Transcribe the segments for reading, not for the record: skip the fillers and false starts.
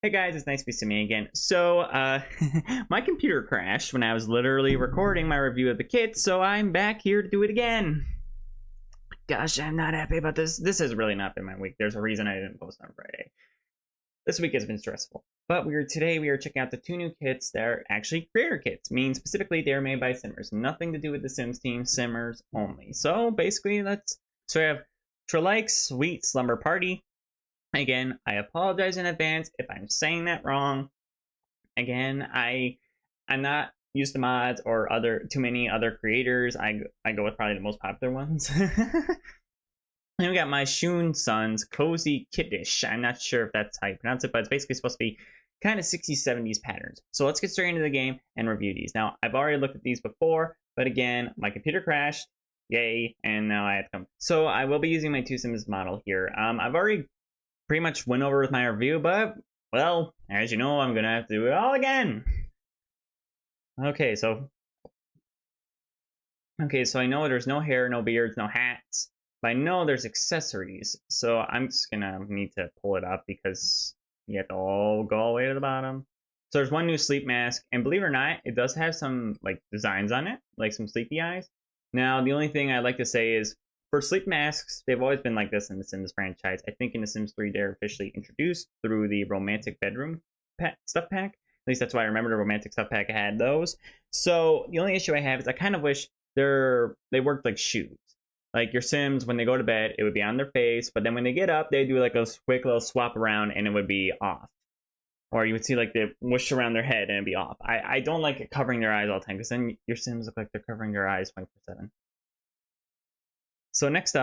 Hey guys, it's nice to be me again. So, my computer crashed when I was literally recording my review of the kit, so I'm back here to do it again. Gosh, I'm not happy about this. This has really not been my week. There's a reason I didn't post on Friday. This week has been stressful. But today we are checking out the two new kits that are actually creator kits, meaning specifically they are made by Simmers. Nothing to do with the Sims team, Simmers only. So basically, so we have Trillyke Sweet Slumber Party. Again, I apologize in advance if I'm saying that wrong. Again, I'm not used to mods or too many other creators. I go with probably the most popular ones. Then we got Myshunosun's Cozy Kitsch. I'm not sure if that's how you pronounce it, but it's basically supposed to be kind of 60s, 70s patterns. So let's get straight into the game and review these. Now, I've already looked at these before, but again, my computer crashed. Yay, and now I have to come. So I will be using my two Sims model here. I've already pretty much went over with my review, but, well, as you know, I'm gonna have to do it all again. Okay, so I know there's no hair, no beards, no hats, but I know there's accessories. So I'm just gonna need to pull it up because you have to all go all the way to the bottom. So there's one new sleep mask, and believe it or not, it does have some like designs on it, like some sleepy eyes. Now, the only thing I'd like to say is, for sleep masks, they've always been like this in the Sims franchise. I think in The Sims 3, they're officially introduced through the romantic bedroom stuff pack. At least that's why I remember the romantic stuff pack had those. So the only issue I have is I kind of wish they worked like shoes. Like your Sims, when they go to bed, it would be on their face, but then when they get up, they do like a quick little swap around and it would be off. Or you would see like they whoosh around their head and it'd be off. I don't like it covering their eyes all the time because then your Sims look like they're covering their eyes 24/7. So next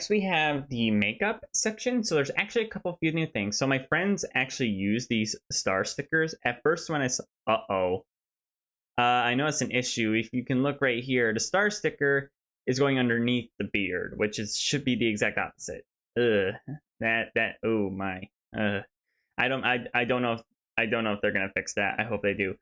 we have the makeup section. So there's actually a few new things. So my friends actually use these star stickers. At first when I saw, I know it's an issue. If you can look right here, the star sticker is going underneath the beard, which should be the exact opposite. Oh my. I don't know if they're gonna fix that. I hope they do.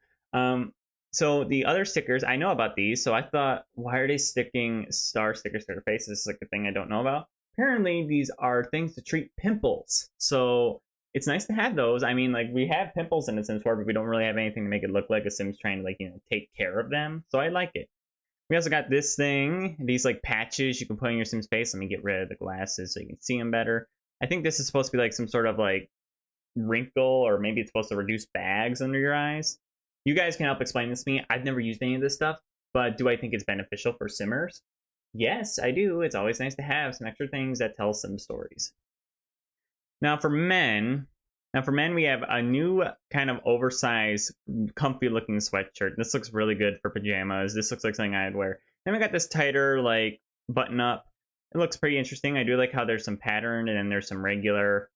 So the other stickers, I know about these, so I thought, why are they sticking star stickers to their faces? This is like a thing I don't know about. Apparently, these are things to treat pimples. So it's nice to have those. I mean, like, we have pimples in the Sims 4, but we don't really have anything to make it look like a Sim's trying to, like, take care of them. So I like it. We also got this thing, these, like, patches you can put on your Sim's face. Let me get rid of the glasses so you can see them better. I think this is supposed to be, like, some sort of, like, wrinkle, or maybe it's supposed to reduce bags under your eyes. You guys can help explain this to me. I've never used any of this stuff, but do I think it's beneficial for Simmers? Yes, I do. It's always nice to have some extra things that tell Sim stories. Now for men, we have a new kind of oversized, comfy-looking sweatshirt. This looks really good for pajamas. This looks like something I'd wear. Then we got this tighter, like, button-up. It looks pretty interesting. I do like how there's some pattern and then there's some regular.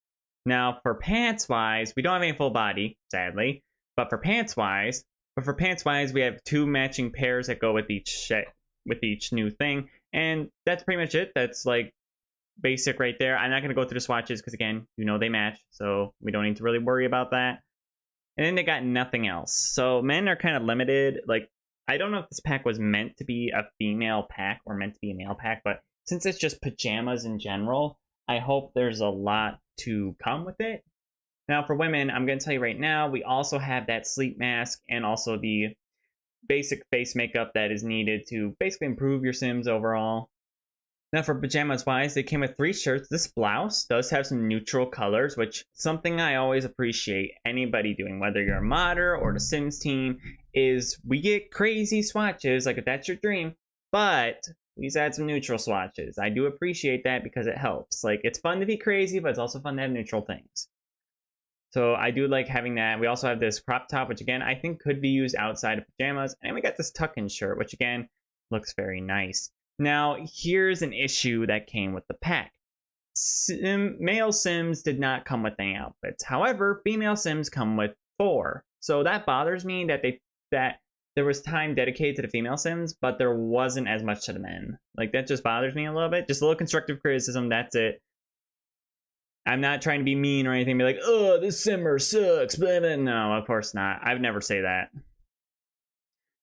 Now for pants-wise, we don't have any full body, sadly. But for pants wise, we have two matching pairs that go with each new thing, and that's pretty much it. That's like basic right there. I'm not gonna go through the swatches because again, they match, so we don't need to really worry about that. And then they got nothing else. So men are kind of limited. Like, I don't know if this pack was meant to be a female pack or meant to be a male pack, but since it's just pajamas in general, I hope there's a lot to come with it. Now for women, I'm going to tell you right now, we also have that sleep mask and also the basic face makeup that is needed to basically improve your Sims overall. Now for pajamas wise, they came with 3 shirts. This blouse does have some neutral colors, which something I always appreciate anybody doing, whether you're a modder or the Sims team, is we get crazy swatches, like if that's your dream, but please add some neutral swatches. I do appreciate that because it helps. Like, it's fun to be crazy, but it's also fun to have neutral things. So I do like having that. We also have this crop top, which again, I think could be used outside of pajamas. And we got this tuck-in shirt, which again, looks very nice. Now, here's an issue that came with the pack. Male Sims did not come with any outfits. However, female Sims come with 4. So that bothers me that there was time dedicated to the female Sims, but there wasn't as much to the men. Like, that just bothers me a little bit. Just a little constructive criticism, that's it. I'm not trying to be mean or anything, be like, oh, this Simmer sucks, blah, blah. No, of course not. I would never say that.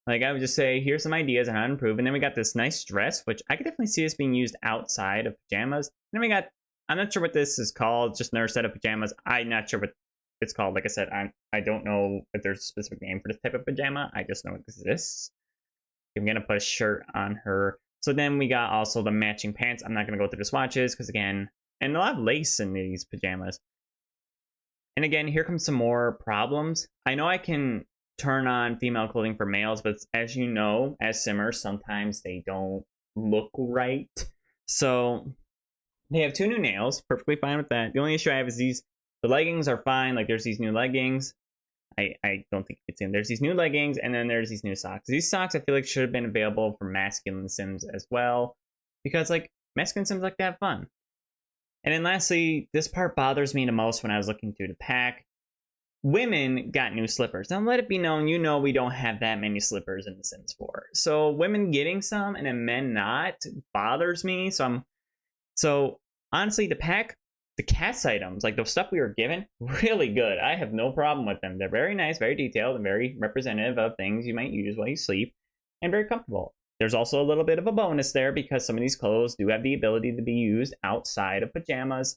Like, I would just say, here's some ideas on how to improve. And then we got this nice dress, which I could definitely see this being used outside of pajamas. And then we got I'm not sure what this is called. Just another set of pajamas. I'm not sure what it's called. Like I said, I don't know if there's a specific name for this type of pajama. I just know it exists. I'm gonna put a shirt on her. So then we got also the matching pants. I'm not gonna go through the swatches because again, and a lot of lace in these pajamas. And again, here comes some more problems. I know I can turn on female clothing for males, but as you know, as simmers, sometimes they don't look right. So they have 2 new nails, perfectly fine with that. The only issue I have is the leggings are fine. Like there's these new leggings. I don't think it's in. There's these new leggings, and then there's these new socks. These socks I feel like should have been available for masculine Sims as well, because like masculine Sims like to have fun. And then lastly, this part bothers me the most when I was looking through the pack. Women got new slippers. Now let it be known, you know we don't have that many slippers in The Sims 4. So women getting some and then men not bothers me. So honestly, the pack, the cast items, like the stuff we were given, really good. I have no problem with them. They're very nice, very detailed, and very representative of things you might use while you sleep, and very comfortable. There's also a little bit of a bonus there because some of these clothes do have the ability to be used outside of pajamas.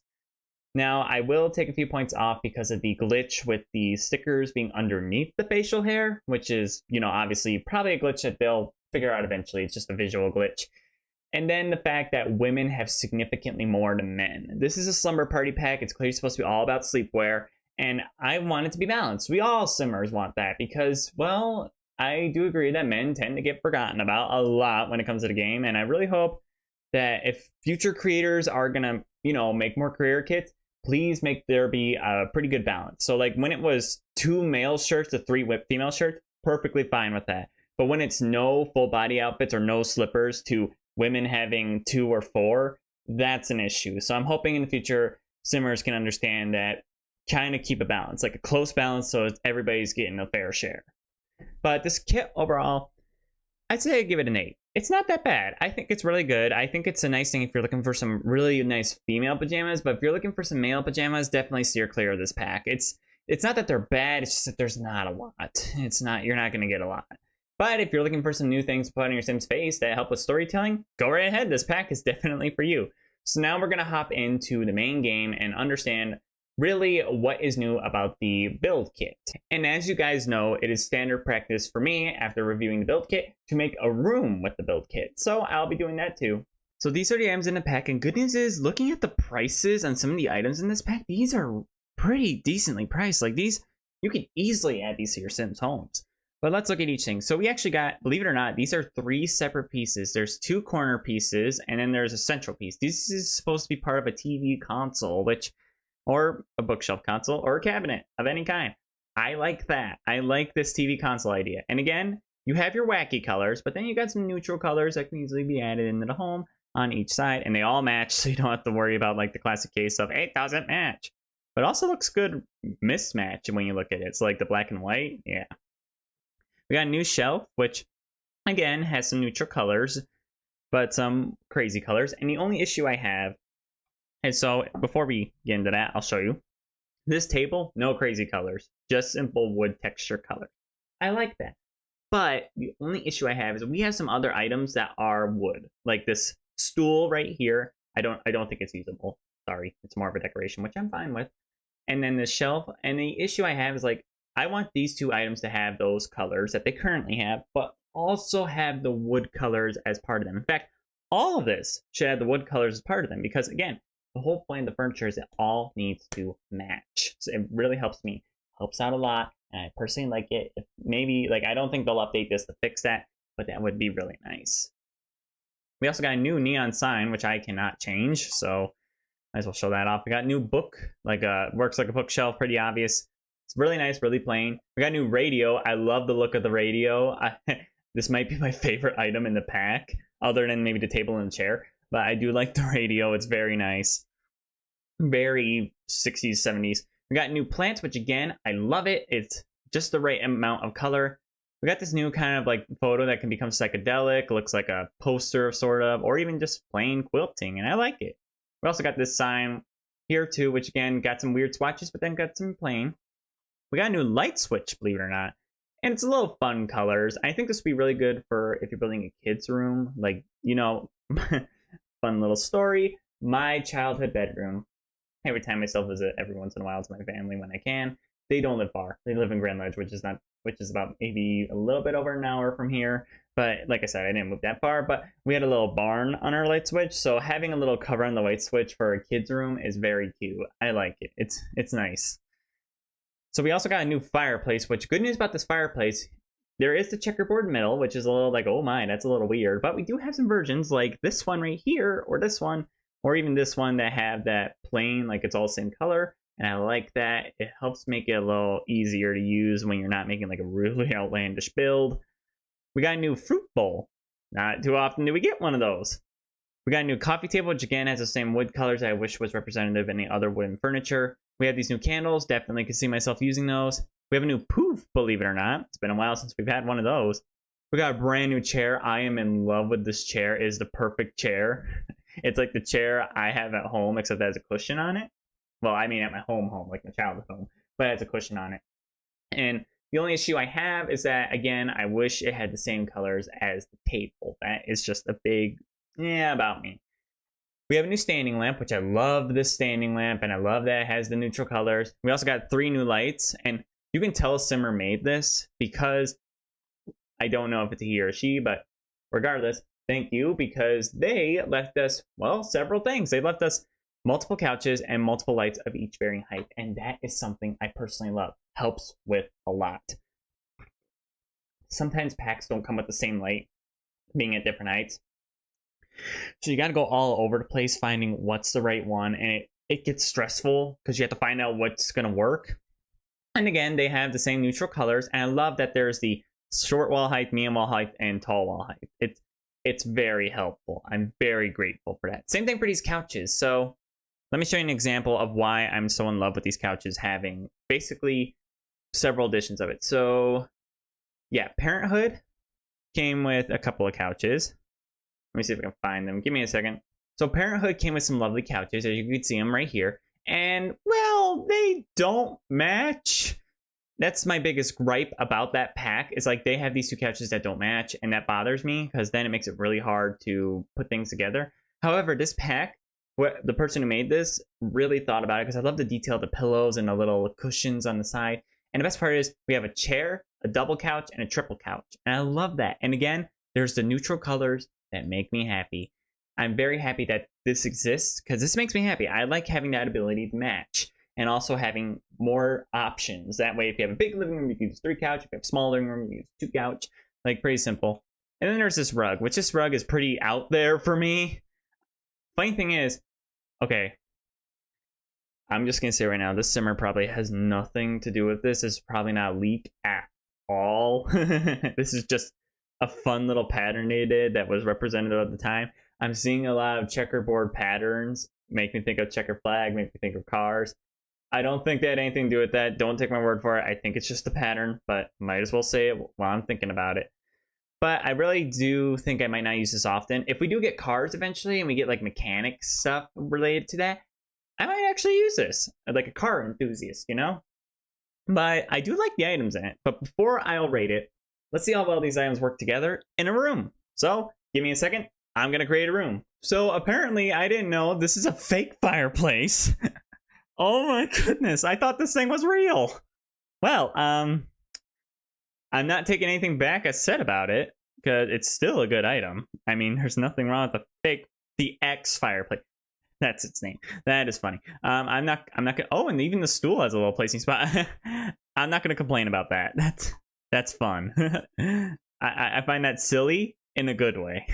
Now, I will take a few points off because of the glitch with the stickers being underneath the facial hair, which is, you know, obviously probably a glitch that they'll figure out eventually. It's just a visual glitch. And then the fact that women have significantly more than men. This is a slumber party pack. It's clearly supposed to be all about sleepwear. And I want it to be balanced. We all simmers want that because, well, I do agree that men tend to get forgotten about a lot when it comes to the game. And I really hope that if future creators are going to, you know, make more career kits, please make there be a pretty good balance. So like when it was 2 male shirts to 3 female shirts, perfectly fine with that. But when it's no full body outfits or no slippers to women having 2 or 4, that's an issue. So I'm hoping in the future simmers can understand that, trying to keep a balance, like a close balance, so everybody's getting a fair share. But this kit overall, I'd say I give it an 8. It's not that bad. I think it's really good. I think it's a nice thing if you're looking for some really nice female pajamas, but if you're looking for some male pajamas, definitely steer clear of this pack. It's not that they're bad, it's just that there's not a lot. You're not gonna get a lot. But if you're looking for some new things to put on your Sim's face that help with storytelling, go right ahead. This pack is definitely for you. So now we're going to hop into the main game and understand really what is new about the build kit. And as you guys know, it is standard practice for me after reviewing the build kit to make a room with the build kit. So I'll be doing that too. So these are the items in the pack, and good news is, looking at the prices on some of the items in this pack, these are pretty decently priced. Like these, you could easily add these to your Sims homes. But let's look at each thing. So we actually got, believe it or not, these are 3 separate pieces. There's 2 corner pieces, and then there's a central piece. This is supposed to be part of a TV console, or a bookshelf console, or a cabinet of any kind. I like that. I like this TV console idea. And again, you have your wacky colors, but then you got some neutral colors that can easily be added into the home on each side, and they all match, so you don't have to worry about like the classic case of it doesn't match. But also looks good mismatch when you look at it. It's like the black and white, yeah. We got a new shelf, which again has some neutral colors, but some crazy colors. And the only issue I have, and so before we get into that, I'll show you. This table, no crazy colors, just simple wood texture color. I like that. But the only issue I have is we have some other items that are wood, like this stool right here. I don't think it's usable. Sorry, it's more of a decoration, which I'm fine with. And then the shelf, and the issue I have is like, I want these 2 items to have those colors that they currently have, but also have the wood colors as part of them. In fact, all of this should have the wood colors as part of them, because again, the whole point of the furniture is it all needs to match. So it really helps me, helps out a lot, and I personally like it. If maybe, like, I don't think they'll update this to fix that, but that would be really nice. We also got a new neon sign, which I cannot change, so might as well show that off. We got a new book, like works like a bookshelf, pretty obvious. It's really nice, really plain. We got a new radio. I love the look of the radio. This might be my favorite item in the pack, other than maybe the table and the chair. But I do like the radio. It's very nice. Very 60s, 70s. We got new plants, which again, I love it. It's just the right amount of color. We got this new kind of like photo that can become psychedelic. Looks like a poster sort of, or even just plain quilting, and I like it. We also got this sign here too, which again, got some weird swatches, but then got some plain. We got a new light switch, believe it or not. And it's a little fun colors. I think this would be really good for if you're building a kid's room. Like, you know, fun little story. My childhood bedroom every time I still visit every once in a while to my family when I can. They don't live far. They live in Grand Ledge, which is about maybe a little bit over an hour from here. But like I said, I didn't move that far. But we had a little barn on our light switch, so having a little cover on the light switch for a kid's room is very cute. I like it. It's nice. So we also got a new fireplace, which good news about this fireplace, there is the checkerboard middle, which is a little like, oh my, that's a little weird. But we do have some versions like this one right here, or this one, or even this one that have that plain, like it's all the same color. And I like that. It helps make it a little easier to use when you're not making like a really outlandish build. We got a new fruit bowl. Not too often do we get one of those. We got a new coffee table, which again has the same wood colors I wish was representative of any other wooden furniture. We have these new candles. Definitely could see myself using those. We have a new poof, believe it or not. It's been a while since we've had one of those. We got a brand new chair. I am in love with this chair. It is the perfect chair. It's like the chair I have at home, except it has a cushion on it. Well, I mean at my home, like my childhood home, but it has a cushion on it. And the only issue I have is that, again, I wish it had the same colors as the table. That is just a big, about me. We have a new standing lamp, which I love this standing lamp, and I love that it has the neutral colors. We also got 3 new lights, and you can tell Simmer made this because I don't know if it's a he or she, but regardless, thank you, because they left us, well, several things. They left us multiple couches and multiple lights of each varying height, and that is something I personally love. Helps with a lot. Sometimes packs don't come with the same light, being at different heights. So you got to go all over the place finding what's the right one, and it gets stressful because you have to find out what's going to work. And again, they have the same neutral colors, and I love that there's the short wall height, medium wall height, and tall wall height. It's very helpful. I'm very grateful for that. Same thing for these couches. So let me show you an example of why I'm so in love with these couches, having basically several editions of it. So yeah, Parenthood came with a couple of couches. Let me see if I can find them. Give me a second. So Parenthood came with some lovely couches, as you can see them right here. And, well, they don't match. That's my biggest gripe about that pack, is like they have these 2 couches that don't match, and that bothers me because then it makes it really hard to put things together. However, this pack, the person who made this really thought about it, because I love the detail of the pillows and the little cushions on the side. And the best part is we have a chair, a double couch, and a triple couch. And I love that. And again, there's the neutral colors that make me happy. I'm very happy that this exists because this makes me happy. I like having that ability to match and also having more options. That way, if you have a big living room, you can use 3 couch. If you have a small living room, you can use 2 couch. Like, pretty simple. And then there's this rug, which this rug is pretty out there for me. Funny thing is, okay, I'm just going to say right now, this simmer probably has nothing to do with this. This is probably not a leak at all. This is just a fun little pattern they did that was representative at the time. I'm seeing a lot of checkerboard patterns. Make me think of checker flag, make me think of cars. I don't think they had anything to do with that. Don't take my word for it. I think it's just a pattern, but might as well say it while I'm thinking about it. But I really do think I might not use this often. If we do get cars eventually and we get like mechanic stuff related to that, I might actually use this. Like a car enthusiast, you know? But I do like the items in it. But before I'll rate it, let's see how well these items work together in a room. So give me a second. I'm going to create a room. So apparently I didn't know this is a fake fireplace. Oh my goodness. I thought this thing was real. Well, I'm not taking anything back I said about it because it's still a good item. I mean, there's nothing wrong with the X fireplace. That's its name. That is funny. I'm not gonna, oh, and even the stool has a little placing spot. I'm not gonna complain about that. That's fun. I find that silly in a good way.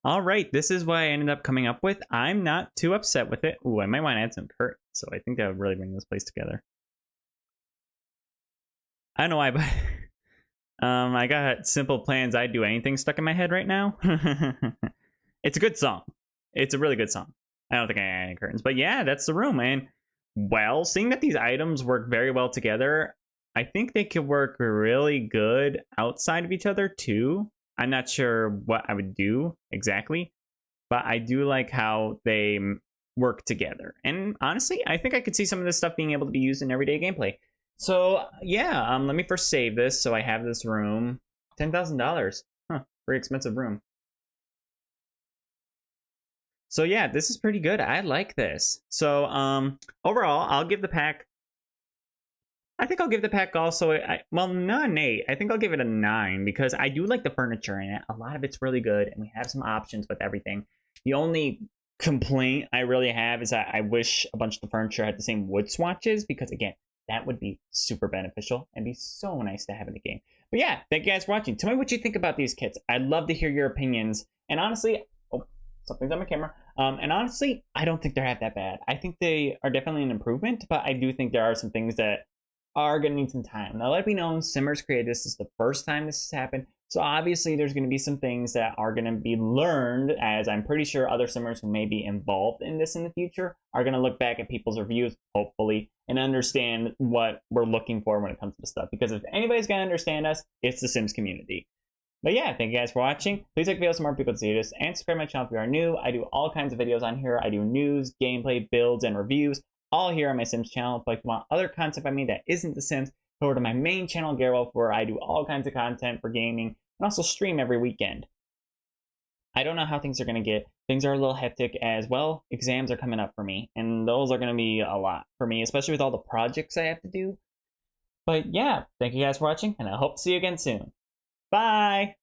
All right, this is what I ended up coming up with. I'm not too upset with it. Ooh, I might want to add some curtains, so I think that would really bring this place together. I don't know why, but I got Simple Plans I'd Do Anything stuck in my head right now. It's a good song. It's a really good song. I don't think I add any curtains, but yeah, that's the room. And well, seeing that these items work very well together, I think they could work really good outside of each other too. I'm not sure what I would do exactly, but I do like how they work together. And honestly, I think I could see some of this stuff being able to be used in everyday gameplay. So yeah, let me first save this so I have this room. $10,000. Huh, very expensive room. So yeah, this is pretty good. I like this. So overall, I'll give the pack. I think I'll give the pack also well, not an 8. I think I'll give it a 9 because I do like the furniture in it. A lot of it's really good, and we have some options with everything. The only complaint I really have is that I wish a bunch of the furniture had the same wood swatches because again, that would be super beneficial and be so nice to have in the game. But yeah, thank you guys for watching. Tell me what you think about these kits. I'd love to hear your opinions. And honestly, oh, something's on my camera. And honestly, I don't think they're half that bad. I think they are definitely an improvement, but I do think there are some things that are going to need some time. Now, let me know, Simmers created this. This is the first time this has happened. So obviously there's going to be some things that are going to be learned, as I'm pretty sure other Simmers who may be involved in this in the future are going to look back at people's reviews, hopefully, and understand what we're looking for when it comes to stuff. Because if anybody's going to understand us, it's the Sims community. But yeah, thank you guys for watching. Please like videos so more people can see this, and subscribe to my channel if you are new. I do all kinds of videos on here. I do news, gameplay, builds, and reviews, all here on my Sims channel. If you want other content by me that isn't the Sims, go over to my main channel, Garrett, where I do all kinds of content for gaming and also stream every weekend. I don't know how things are going to get. Things are a little hectic as well. Exams are coming up for me, and those are going to be a lot for me, especially with all the projects I have to do. But yeah, thank you guys for watching, and I hope to see you again soon. Bye!